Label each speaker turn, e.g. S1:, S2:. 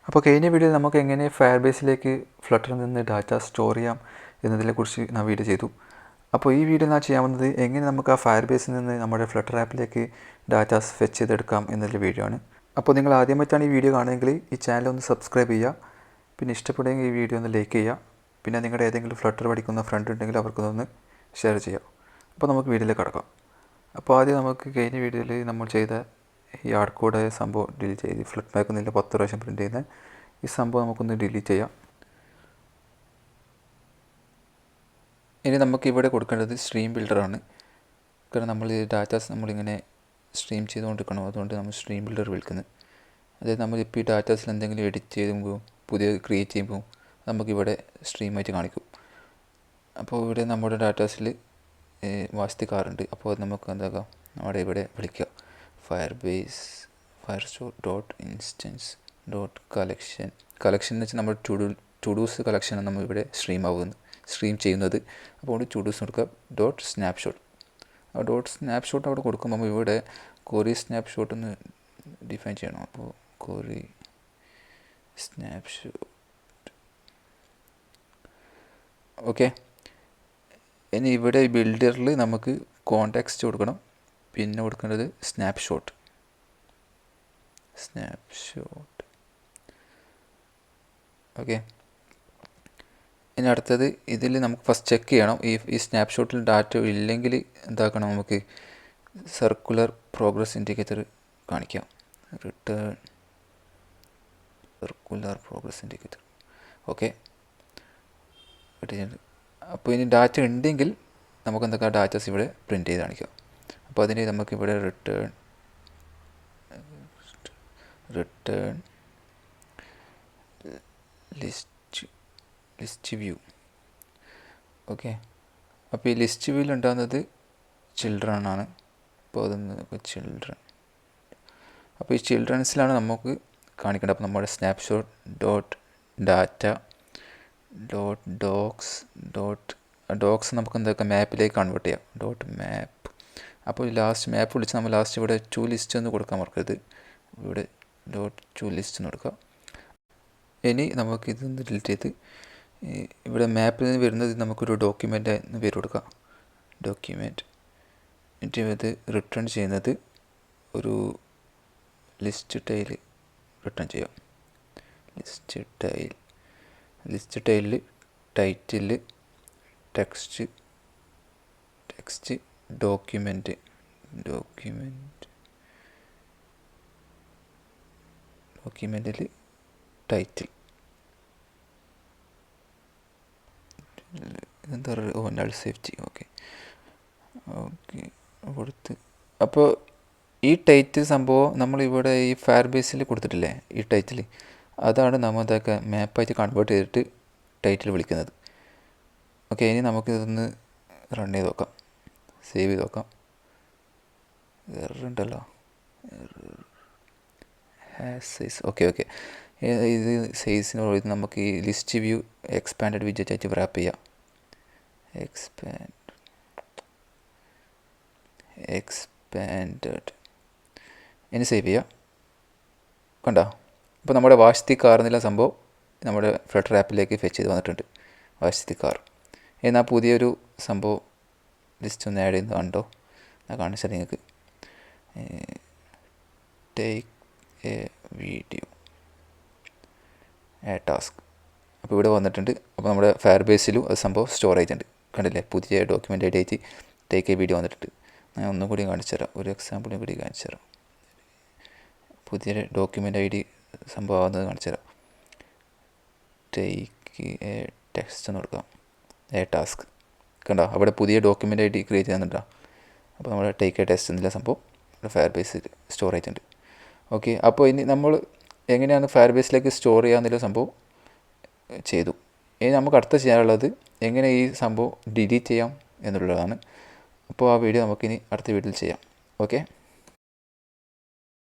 S1: അപ്പോൾ കഴിഞ്ഞ വീഡിയോയിൽ നമുക്ക് എങ്ങനെ ഫയർബേസിലേക്ക് ഫ്ലട്ടറിൽ നിന്ന് ഡാറ്റ സ്റ്റോർ ചെയ്യാം എന്നതിനെക്കുറിച്ച് ഞാൻ വീഡിയോ ചെയ്തു. അപ്പോൾ ഈ വീഡിയോ ഞാൻ ചെയ്യാവുന്നത് എങ്ങനെ നമുക്ക് ആ ഫയർബേസിൽ നിന്ന് നമ്മുടെ ഫ്ലട്ടർ ആപ്പിലേക്ക് ഡാറ്റാസ് ഫെച്ച് ചെയ്തെടുക്കാം എന്നുള്ള വീഡിയോ ആണ്. അപ്പോൾ നിങ്ങൾ ആദ്യമായിട്ടാണ് ഈ വീഡിയോ കാണുന്നതെങ്കിൽ ഈ ചാനൽ ഒന്ന് സബ്സ്ക്രൈബ് ചെയ്യുക. പിന്നെ ഇഷ്ടപ്പെടുമെങ്കിൽ ഈ വീഡിയോ ഒന്ന് ലൈക്ക് ചെയ്യുക. പിന്നെ നിങ്ങളുടെ ഏതെങ്കിലും ഫ്ലട്ടർ പഠിക്കുന്ന ഫ്രണ്ട് ഉണ്ടെങ്കിൽ അവർക്കൊന്ന് ഷെയർ ചെയ്യുക. അപ്പോൾ നമുക്ക് വീഡിയോയിലേക്ക് കടക്കാം. അപ്പോൾ ആദ്യം നമുക്ക് കഴിഞ്ഞ വീഡിയോയിൽ നമ്മൾ ചെയ്ത ഈ ആഡ് കോഡ് സംഭവം ഡിലീറ്റ് ചെയ്ത് ഫ്ലട്ട് ബാക്ക് എന്നില്ല 10 പ്രാവശ്യം പ്രിൻറ്റ് ചെയ്യുന്ന ഈ സംഭവം നമുക്കൊന്ന് ഡിലീറ്റ് ചെയ്യാം. ഇനി നമുക്കിവിടെ കൊടുക്കേണ്ടത് സ്ട്രീം ബിൽഡറാണ്. കാരണം നമ്മൾ ഈ ഡാറ്റാസ് നമ്മളിങ്ങനെ സ്ട്രീം ചെയ്തുകൊണ്ടിരിക്കണം. അതുകൊണ്ട് നമ്മൾ സ്ട്രീം ബിൽഡർ വിളിക്കുന്നത്. അതായത് നമ്മളിപ്പോൾ ഈ ഡാറ്റാസിൽ എന്തെങ്കിലും എഡിറ്റ് ചെയ്യുമ്പോൾ പുതിയ ക്രിയേറ്റ് ചെയ്യുമ്പോൾ നമുക്കിവിടെ സ്ട്രീമായിട്ട് കാണിക്കും. അപ്പോൾ ഇവിടെ നമ്മുടെ ഡാറ്റാസിൽ വാസ്തുക്കാറുണ്ട്. അപ്പോൾ അത് നമുക്ക് എന്താക്കാം, നമ്മുടെ ഇവിടെ വിളിക്കുക Firestore dot instance dot collection എന്ന് വെച്ചാൽ നമ്മുടെ ടു-ഡൂസ് കളക്ഷനാണ് നമ്മൾ ഇവിടെ സ്ട്രീം ചെയ്യുന്നത്. അപ്പോൾ ടു-ഡൂസ് കൊടുക്കുക ഡോട്ട് സ്നാപ്ഷോട്ട്. ആ ഡോട്ട് സ്നാപ്ഷോട്ട് അവിടെ കൊടുക്കുമ്പോൾ ഇവിടെ കോറി സ്നാപ്ഷോട്ട് ഒന്ന് ഡിഫൈൻ ചെയ്യണം. അപ്പോൾ കോറി സ്നാപ്ഷോട്ട് ഓക്കെ. ഇനി ഇവിടെ ബിൽഡറിൽ നമുക്ക് കോൺടെക്സ്റ്റ് കൊടുക്കണം. പിന്നെ കൊടുക്കേണ്ടത് സ്നാപ്ഷോട്ട് ഓക്കെ. ഇനി അടുത്തത് ഇതിൽ നമുക്ക് ഫസ്റ്റ് ചെക്ക് ചെയ്യണം ഈ സ്നാപ്ഷോട്ടിൽ ഡാറ്റ ഇല്ലെങ്കിൽ എന്താക്കണം, നമുക്ക് സർക്കുലർ പ്രോഗ്രസ് ഇൻഡിക്കേറ്റർ കാണിക്കാം. Return circular progress indicator okay. അപ്പോൾ ഇനി ഡാറ്റ ഉണ്ടെങ്കിൽ നമുക്ക് എന്തൊക്കെ ഡാറ്റാസ് ഇവിടെ പ്രിൻറ്റ് ചെയ്ത് കാണിക്കാം. അപ്പോൾ അതിന് നമുക്കിവിടെ റിട്ടേൺ ലിസ്റ്റ് വ്യൂ ഓക്കെ. അപ്പോൾ ഈ ലിസ്റ്റ് വ്യൂവിൽ ഉണ്ടാകുന്നത് ചിൽഡ്രൻ ആണ്. അപ്പോൾ അതൊന്ന് ചിൽഡ്രൻ. അപ്പോൾ ഈ ചിൽഡ്രൻസിലാണ് നമുക്ക് കാണിക്കേണ്ടത്. അപ്പോൾ നമ്മുടെ snapshot dot data dot docs നമുക്ക് എന്തൊക്കെ മാപ്പിലേക്ക് കൺവേർട്ട് ചെയ്യാം. ഡോട്ട് മാപ്പ്. അപ്പോൾ ലാസ്റ്റ് മാപ്പ് വിളിച്ച് നമ്മൾ ലാസ്റ്റ് ഇവിടെ ടു ലിസ്റ്റ് എന്ന് കൊടുക്കാൻ മറക്കരുത്. ഇവിടെ ഡോട്ട് ടു ലിസ്റ്റ് എന്ന് കൊടുക്കുക. ഇനി നമുക്കിതൊന്ന് ഡിലീറ്റ് ചെയ്ത് ഇവിടെ മാപ്പിൽ നിന്ന് വരുന്നത് നമുക്കൊരു ഡോക്യുമെൻ്റ് എന്ന് പേര് കൊടുക്കാം. ഡോക്യുമെൻറ്റ്. എന്നിട്ട് ഇത് റിട്ടേൺ ചെയ്യുന്നത് ഒരു ലിസ്റ്റ് ടൈൽ റിട്ടേൺ ചെയ്യാം. ലിസ്റ്റ് ടൈലിൽ ടൈറ്റിൽ ടെക്സ്റ്റ് ഡോക്യുമെൻറ്റിൽ ടൈറ്റിൽ എന്താ പറയുക, നൾ സേഫ്റ്റി ഓക്കെ കൊടുത്ത്. അപ്പോൾ ഈ ടൈറ്റിൽ സംഭവം നമ്മളിവിടെ ഈ ഫയർബേസിൽ കൊടുത്തിട്ടില്ലേ, ഈ ടൈറ്റിൽ അതാണ് നമ്മൾ ഇതൊക്കെ മാപ്പായിട്ട് കൺവേർട്ട് ചെയ്തിട്ട് ടൈറ്റിൽ വിളിക്കുന്നത് ഓക്കെ. ഇനി നമുക്കിതൊന്ന് റൺ ചെയ്ത് നോക്കാം, സേവ് ചെയ്ത് നോക്കാം. എററുണ്ടല്ലോ, സൈസ് ഓക്കെ. ഇത് സൈസിന് ഇത് നമുക്ക് ഈ ലിസ്റ്റ് വ്യൂ എക്സ്പാൻഡഡ് വിഡ്ജറ്റ് ആയിട്ട് റാപ്പ് ചെയ്യാം. എക്സ്പാൻഡഡ് ഇനി സേവ് ചെയ്യാം. കണ്ടോ, ഇപ്പോൾ നമ്മുടെ വാഷ്തി കാർ എന്നുള്ള സംഭവം നമ്മുടെ ഫ്ലട്ടർ ആപ്പിലേക്ക് ഫെച്ച് ചെയ്ത് വന്നിട്ടുണ്ട്. വാഷ്തി കാർ എന്നാൽ പുതിയൊരു സംഭവം ലിസ്റ്റ് ഒന്ന് ആഡ് ചെയ്യുന്നത് കണ്ടോ, ഞാൻ കാണിച്ചാൽ നിങ്ങൾക്ക്. Take A video A task. അപ്പോൾ ഇവിടെ വന്നിട്ടുണ്ട്. അപ്പോൾ നമ്മുടെ ഫയർബേസിലും അത് സംഭവം സ്റ്റോർ ആയിട്ടുണ്ട്. കണ്ടില്ലേ, പുതിയ ഡോക്യുമെൻ്റ് ഐ ഡി ആയിട്ട് ടേക്ക് എ വീഡിയോ വന്നിട്ടുണ്ട്. ഞാൻ ഒന്നും കൂടി കാണിച്ചു തരാം, ഒരു എക്സാമ്പിളും കൂടി കാണിച്ചു തരാം. പുതിയ ഡോക്യുമെൻ്റ് ഐ ഡി സംഭവം ആവുന്നത് കാണിച്ചു തരാം. ടേക്ക് എ ടെക്സ്റ്റ് എന്ന് കൊടുക്കാം, എ ടാസ്ക്. കണ്ടോ, അവിടെ പുതിയ ഡോക്യുമെൻ്റ് ഐ ഡി ക്രിയേറ്റ് ചെയ്യുന്നുണ്ടോ. അപ്പോൾ നമ്മുടെ ടേക്ക് എ ടെസ്റ്റ് എന്നുള്ള സംഭവം ഫയർബേസിൽ സ്റ്റോർ ആയിട്ടുണ്ട് ഓക്കെ. അപ്പോൾ ഇനി നമ്മൾ എങ്ങനെയാണ് ഫയർബേസിലേക്ക് സ്റ്റോർ ചെയ്യാമെന്നുള്ള സംഭവം ചെയ്തു. ഇനി നമുക്ക് അടുത്ത ചെയ്യാനുള്ളത് എങ്ങനെ ഈ സംഭവം ഡിലീറ്റ് ചെയ്യാം എന്നുള്ളതാണ്. അപ്പോൾ ആ വീഡിയോ നമുക്കിനി അടുത്ത വീഡിയോയിൽ ചെയ്യാം ഓക്കെ.